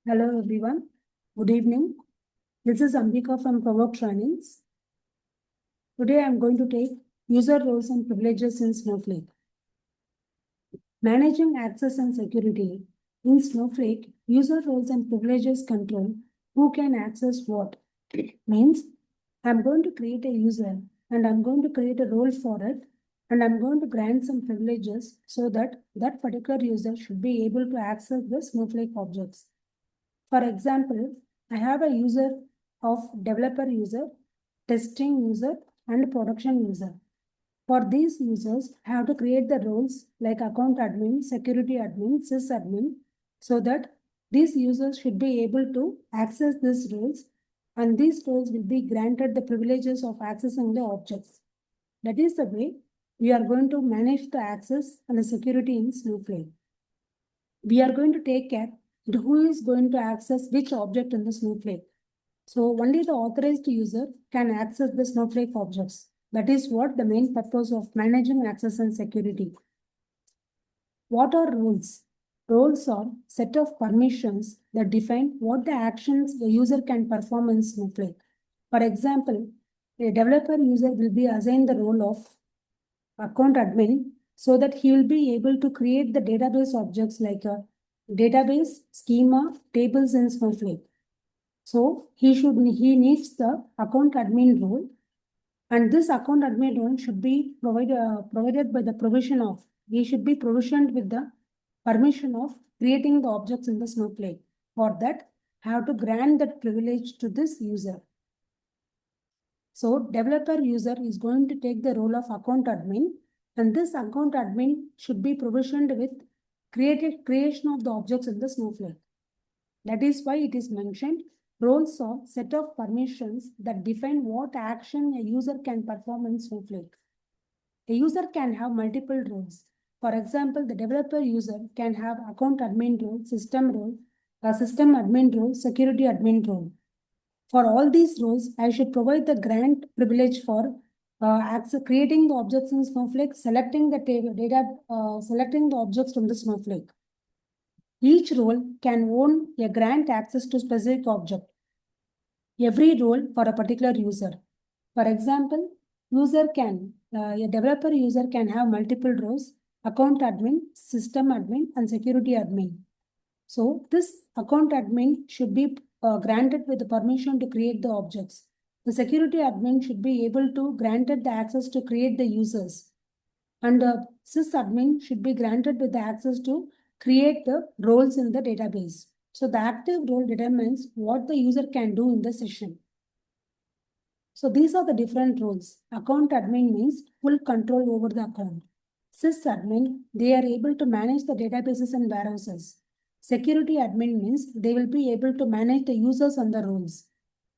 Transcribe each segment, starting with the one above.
Hello everyone. Good evening. This is Ambika from Provoke Trainings. Today I am going to take user roles and privileges in Snowflake. Managing access and security. In Snowflake, user roles and privileges control who can access what. Means I'm going to create a user and I'm going to create a role for it and I'm going to grant some privileges so that that particular user should be able to access the Snowflake objects. For example, I have a user of developer user, testing user, and production user. For these users, I have to create the roles like account admin, security admin, sysadmin, so that these users should be able to access these roles, and these roles will be granted the privileges of accessing the objects. That is the way we are going to manage the access and the security in Snowflake. We are going to take care who is going to access which object in the Snowflake. So only the authorized user can access the Snowflake objects. That is what the main purpose of managing access and security. What are roles? Roles are set of permissions that define what the actions the user can perform in Snowflake. For example, a developer user will be assigned the role of account admin so that he will be able to create the database objects like a database, schema, tables in Snowflake. So he needs the account admin role, and this account admin role should be provided by the provision of, he should be provisioned with the permission of creating the objects in the Snowflake. For that, I have to grant that privilege to this user. So developer user is going to take the role of account admin, and this account admin should be provisioned with creation of the objects in the Snowflake. That is why it is mentioned roles are set of permissions that define what action a user can perform in Snowflake. A user can have multiple roles. For example, the developer user can have account admin role, system admin role, security admin role. For all these roles, I should provide the grant privilege for creating the objects in Snowflake, selecting selecting the objects from the Snowflake. Each role can own a grant access to specific object. Every role for a particular user. For example, a developer user can have multiple roles: account admin, system admin, and security admin. So this account admin should be granted with the permission to create the objects. The security admin should be able to granted the access to create the users. And the sysadmin should be granted with the access to create the roles in the database. So the active role determines what the user can do in the session. So these are the different roles. Account admin means full control over the account. Sysadmin, they are able to manage the databases and warehouses. Security admin means they will be able to manage the users and the roles.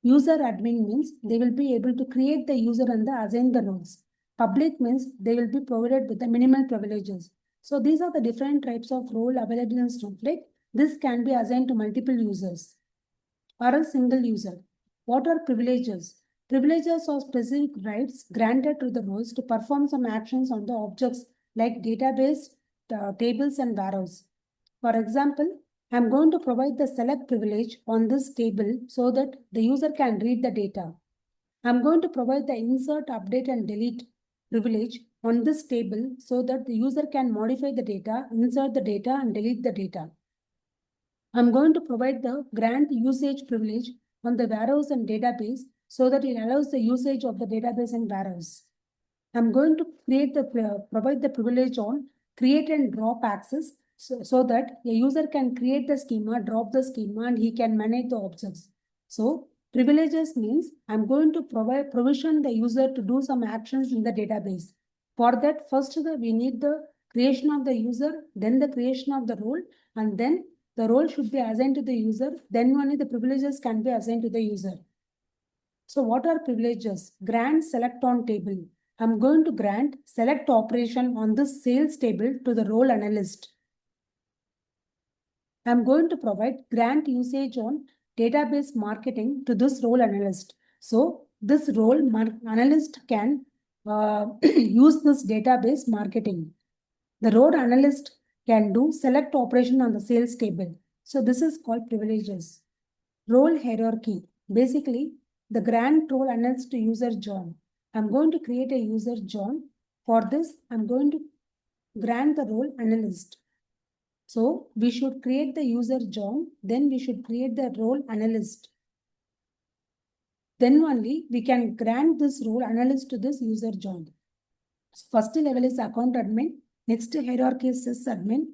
User admin means they will be able to create the user and assign the roles. Public means they will be provided with the minimal privileges. So these are the different types of role available in Snowflake. This can be assigned to multiple users or a single user. What are privileges? Privileges are specific rights granted to the roles to perform some actions on the objects like database, tables, and warehouse. For example, I'm going to provide the select privilege on this table so that the user can read the data. I'm going to provide the insert, update, and delete privilege on this table so that the user can modify the data, insert the data, and delete the data. I'm going to provide the grant usage privilege on the warehouse and database so that it allows the usage of the database and warehouse. I'm going to provide the privilege on create and drop access so that a user can create the schema, drop the schema, and he can manage the objects. So privileges means I'm going to provision the user to do some actions in the database. For that, first we need the creation of the user, then the creation of the role, and then the role should be assigned to the user. Then only the privileges can be assigned to the user. So what are privileges? Grant select on table. I'm going to grant select operation on this sales table to the role analyst. I'm going to provide grant usage on database marketing to this role analyst. So this role analyst can use this database marketing. The role analyst can do select operation on the sales table. So this is called privileges. Role hierarchy. Basically, the grant role analyst to user John. I'm going to create a user John. For this, I'm going to grant the role analyst. So we should create the user John, then we should create the role analyst. Then only we can grant this role analyst to this user John. So first level is account admin. Next hierarchy is sysadmin.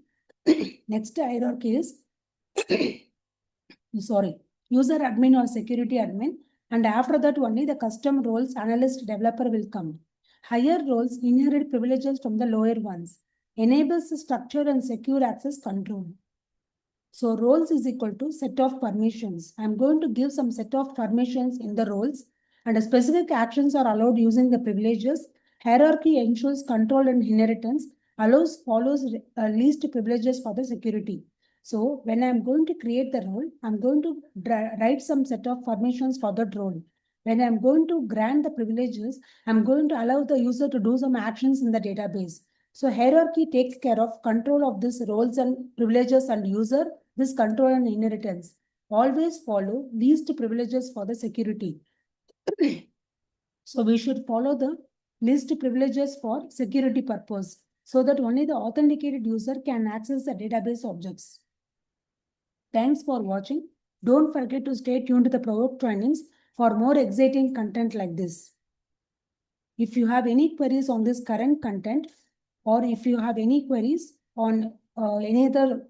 Next hierarchy is user admin or security admin. And after that only the custom roles analyst developer will come. Higher roles inherit privileges from the lower ones. Enables structure and secure access control. So roles is equal to set of permissions. I'm going to give some set of permissions in the roles and specific actions are allowed using the privileges. Hierarchy ensures control and inheritance, follows least privileges for the security. So when I'm going to create the role, I'm going to write some set of permissions for that role. When I'm going to grant the privileges, I'm going to allow the user to do some actions in the database. So hierarchy takes care of control of these roles and privileges and user, this control and inheritance. Always follow least privileges for the security. So we should follow the least privileges for security purpose so that only the authenticated user can access the database objects. Thanks for watching. Don't forget to stay tuned to the product trainings for more exciting content like this. If you have any queries on this current content, or if you have any queries on any other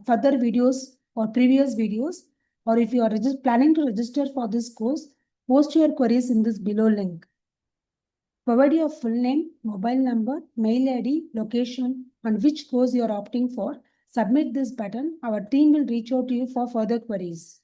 further videos or previous videos, or if you are planning to register for this course, post your queries in this below link. Provide your full name, mobile number, mail ID, location, and which course you are opting for. Submit this button. Our team will reach out to you for further queries.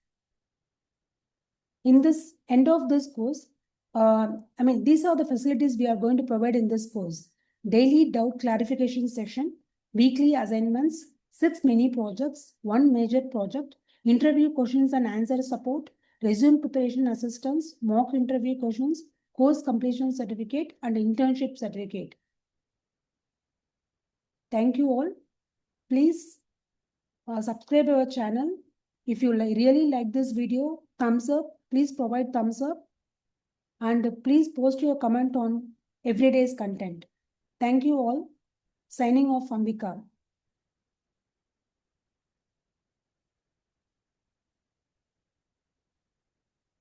In this end of this course, these are the facilities we are going to provide in this course. Daily doubt clarification session, weekly assignments, 6 mini projects, 1 major project, interview questions and answer support, resume preparation assistance, mock interview questions, course completion certificate, and internship certificate. Thank you all. Please subscribe our channel. If you really like this video, thumbs up. Please provide thumbs up. And please post your comment on everyday's content. Thank you all. Signing off, Ambika.